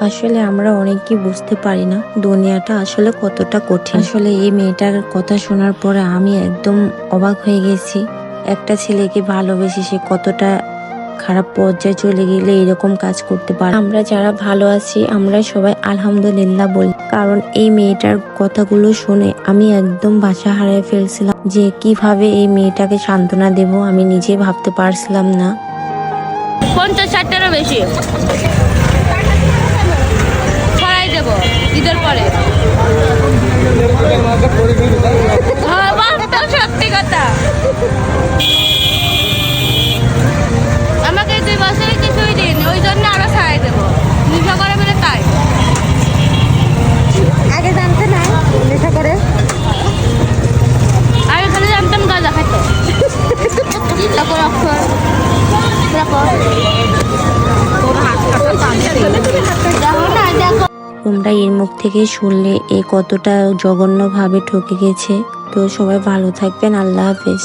আসলে আমরা অনেকেই বুঝতে পারি না দুনিয়াটা আসলে কতটা কঠিন। আসলে এই মেয়েটার কথা শোনার পরে আমি একদম অবাক হয়ে গেছি। একটা ছেলেকে ভালোবেসে সে কতটা খারাপ পর্যায়ে চলে গেলে এরকম কাজ করতে পারে। আমরা যারা ভালো আছি আমরা সবাই আলহামদুলিল্লাহ বলি, কারণ এই মেয়েটার কথাগুলো শুনে আমি একদম ভাষা হারিয়ে ফেলছিলাম যে কিভাবে এই মেয়েটাকে সান্ত্বনা দেব আমি নিজে ভাবতে পারছিলাম না। 50-60টারও বেশি ছড়াই দেব ঈদের পরে। সত্যি কথা, আমাকে 2 বছরে কিছুই দিন, ওই জন্য আরো ছড়াই দেব নেশা করে বলে। তাই আগে জানতে না নেশা করে? আমি খালি জানতাম গাঁজা খাইতো। তোমরা এর মুখ থেকে শুনলে এ কতটা জঘন্যভাবে ঠকে গেছে। তো সবাই ভালো থাকবেন, আল্লাহ হাফেজ।